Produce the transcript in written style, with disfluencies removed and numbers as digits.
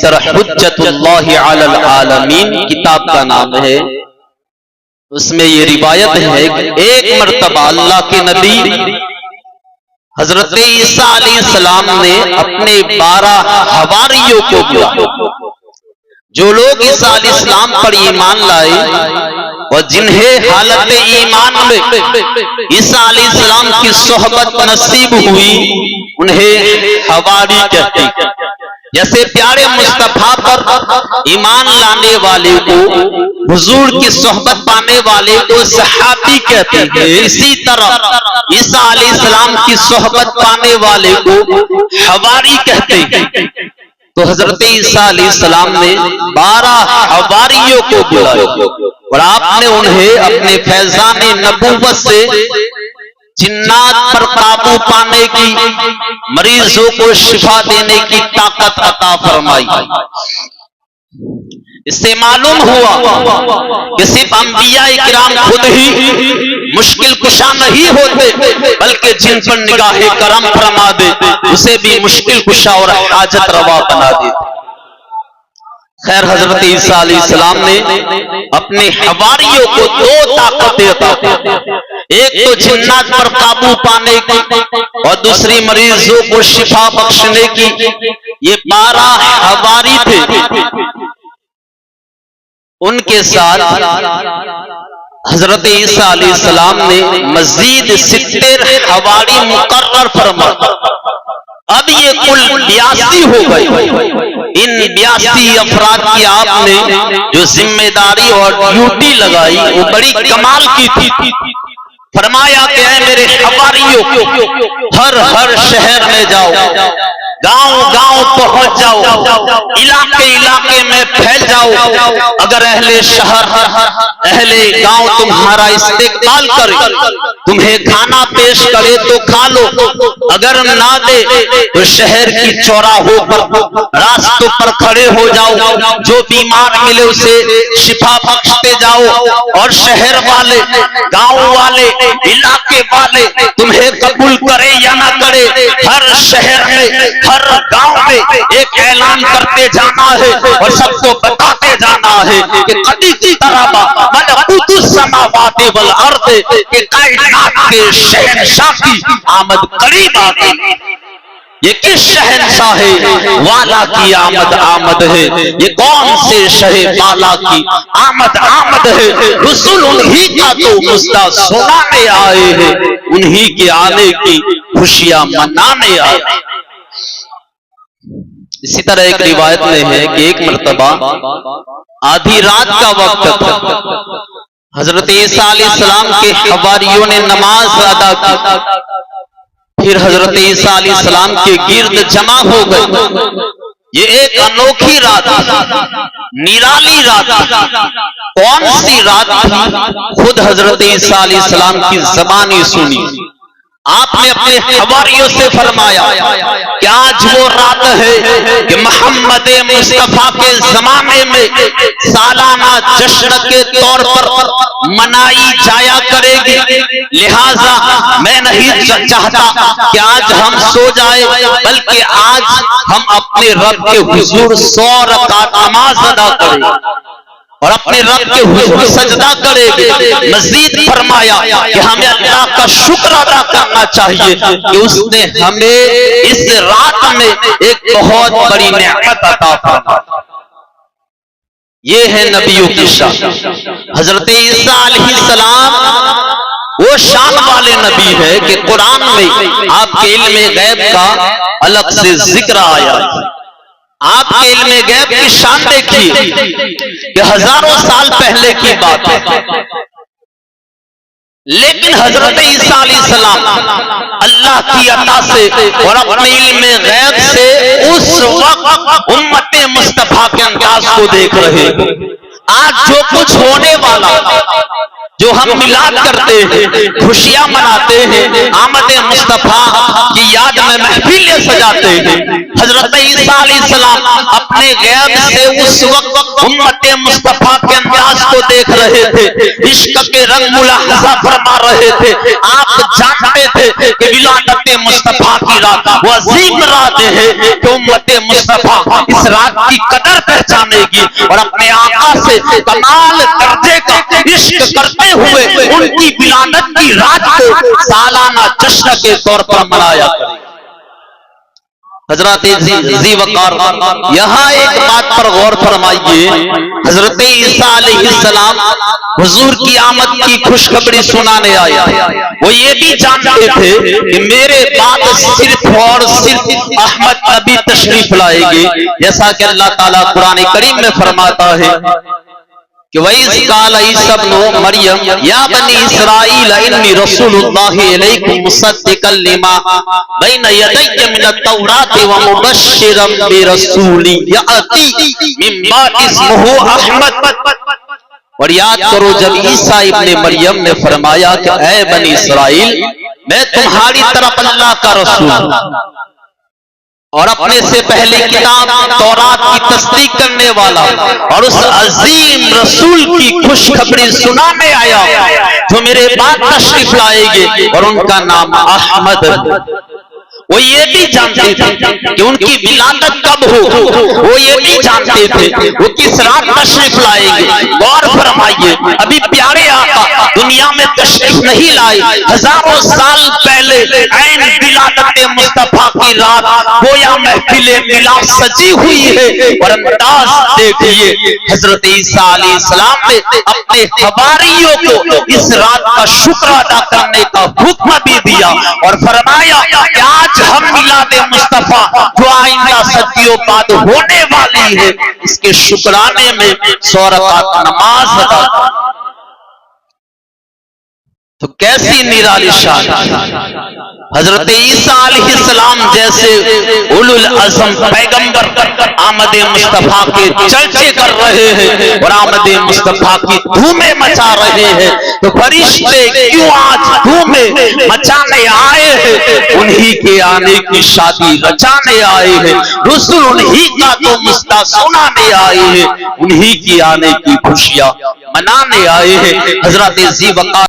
तरह हुज्जतुल्लाहि अलल आलमीन किताब का नाम है। उसमें ये रिवायत है कि एक मर्तबा अल्लाह के नबी हजरत ईसा अलैहिस्सलाम ने अपने 12 हवारियों को बुलाया, जो लोग ईसा अलैहिस्सलाम पर ईमान लाए और जिन्हें हालत ईमान में ईसा अलैहिस्सलाम की सोहबत नसीब हुई, उन्हें हवारी कहते हैं। जैसे प्यारे मुस्तफा पर ईमान लाने वाले को, हुजूर की सोहबत पाने वाले को सहाबी कहते हैं, इसी तरह ईसा अलैहिस्सलाम की सोहबत पाने वाले को हवारी कहते हैं। तो हजरत ईसा अलैहिस्सलाम ने 12 हवारियों को बुलाया और आपने उन्हें अपने फैजाने नबूवत से जिन्नात पर काबू पाने की, मरीजों को शिफा देने की ताकत अता फरमाई। इससे मालूम हुआ कि सिर्फ अंबिया इकराम खुद ही मुश्किल कुशा नहीं होते, बल्कि जिन पर निगाहे करम फरमा दे उसे भी मुश्किल कुशा और हाजत रवा बना देते। खैर, हजरत ईसा अलैहिस्सलाम ने अपने हवारियों को 2 ताकतें अता की, एक तो जिन्नात पर काबू पाने की और दूसरी मरीजों को शिफा बख्शने की। ये 12 हवारी थे। उनके साथ हजरत ईसा अलैहिस्सलाम ने मजीद 70 हवारी मुकर्रर फरमाया। अब ये कुल 82 हो गए। इन 82 अफराद की आपने जो जिम्मेदारी और ड्यूटी लगाई वो बड़ी कमाल की थी। फरमाया कि है मेरे हवारियों, हर हर शहर में जाओ, गांव गांव पहुंच जाओ, इलाके इलाके में फैल जाओ। अगर अहले शहर अहले गांव तुम्हारा इस्तेकबाल करे, तुम्हें खाना पेश करे तो खा लो, अगर ना दे तो शहर की चौराहों पर, रास्तों पर खड़े हो जाओ, जो बीमार मिले उसे शिफा बख्शते जाओ। और शहर वाले, गांव वाले, इलाके वाले तुम्हें कबूल करे या ना करे, हर शहर में, हर गांव में एक ऐलान करते जाना है और सबको बताते जाना है कि कदी की तरह मलकूतुस समावाति वल अर्द, कि कायनात के शहंशाह की आमद करीब आ गई। ये किस शहंशाह वाला की आमद है? ये कौन से शहे वाला की आमद है? रसूल उन्हीं का तो मुस्ता सुनाने आए हैं, उन्हीं के आने की खुशियां मनाने आए। इसी तरह एक रिवायत में है कि एक मर्तबा आधी रात का वक्त था, हजरत ईसा अलैहिस्सलाम के हवारियों ने नमाज अदा की। फिर हजरत ईसा अलैहिस्सलाम के गिर्द जमा हो गए। ये एक अनोखी रात, निराली रात। कौन सी रात थी? खुद हजरत ईसा अलैहिस्सलाम की ज़बानी सुनी। आपने अपने हवारियों से फरमाया कि आज वो रात है कि मोहम्मद मुस्तफा के जमाने में सालाना जश्न के तौर पर मनाई जाया करेगी। लिहाजा मैं नहीं चाहता कि आज हम सो जाए, बल्कि आज हम अपने रब के हुजूर 100 रकात नमाज अदा करें और अपने रब के हुजूर सजदा करेंगे। मजीद फरमाया कि हमें अल्लाह का शुक्र अदा करना चाहिए कि उसने हमें इस रात में एक बहुत बड़ी नेमत अता फरमाई। ये है नबियों की शान। हजरत ईसा अलैहिस्सलाम वो शान वाले नबी है कि कुरान में आपके इल्म गैब का अलग से जिक्र आया। आपके इल्म गैब की शान देखिए कि हजारों साल पहले की बात है, लेकिन हजरत ईसा अलैहिस्सलाम अल्लाह की अता से और अपने इल्म गैब से उस वक्त उम्मत मुस्तफा के अंदाज को देख रहे। आज जो कुछ होने वाला जो हम मिलाद करते हैं, खुशियां मनाते हैं, आमद मुस्तफा की याद में महफिलें सजाते हैं। हजरत ईसा अलैहिस्सलाम अपने गैब से उस वक्त उम्मत मुस्तफा के अंदाज को देख रहे थे, इश्क के रंग मुलाहजा फरमा रहे थे। आप जानते थे कि विलादत मुस्तफा की रात वो अजीम रात है कि उम्मत मुस्तफा इस रात की कदर पहचानेगी और अपने आका से कमाल दर्जे का इश्क करते हुए उनकी विलादत की रात को सालाना जश्न के तौर पर मनाया। हजरत जी वकार यहाँ एक बात पर गौर फरमाइए। हजरत ईसा अलैहिस्सलाम हुजूर की आमद की खुशखबरी सुनाने आया। वो ये भी जानते थे कि मेरे बाद सिर्फ और सिर्फ अहमद नबी तशरीफ लाएंगे, जैसा कि अल्लाह ताला कुरान करीम में फरमाता है कि वही काल ईसा इब्न मरियम या बनी इसराइल इन्नी रसूलुल्लाहि इलैकुम मुसद्दिकल लिमा बैन यदैया मिनत तौरात व मुबश्शिरम बिरसूली याती मिन बाद इस्मुहु अहमद। और याद करो जब ईसा इब्न मरियम ने फरमाया कि ऐ बनी इसराइल, मैं तुम्हारी तरफ अल्लाह का रसूल हूं और अपने से पहले किताब तौरात की तस्दीक करने वाला और उस अजीम रसूल की खुशखबरी सुनाने आया जो मेरे बाद तशरीफ लाएंगे और उनका नाम अहमद। वो ये भी जानते थे कि उनकी विलादत कब हो, वो ये भी जानते थे वो किस रात तशरीफ लाएंगे। गौर फरमाइए, अभी प्यारे आका दुनिया में तशरीफ नहीं लाए, हजारों साल पहले ऐन विलादत मुस्तफा की रात गोया महफिले मिलाद सजी हुई है। और अंदाज देखिए, हजरत ईसा अलैहिस्सलाम ने अपने हवारियों को इस रात का शुक्र अदा करने का हुक्म भी दिया और फरमाया कि आज हम मिलाद मुस्तफा जो आइंदा सदियों बाद होने वाली है, इसके शुक्राने में 100 रकात नमाज अदा। तो कैसी निराली शान। हजरत ईसा अलैहिस्सलाम जैसे उलुल अज़म पैगंबर आमद मुस्तफा के चर्चे कर रहे हैं और आमद मुस्तफा की धूमें मचा रहे हैं, तो फरिश्ते क्यों आज धूमें मचाने आए हैं? उन्हीं के आने की शादी रचाने आए हैं, रसूल उन्हीं का तो मुस्ता सुनाने आए हैं, उन्हीं की आने की खुशियां मनाने आए हैं। हजरत जी वकार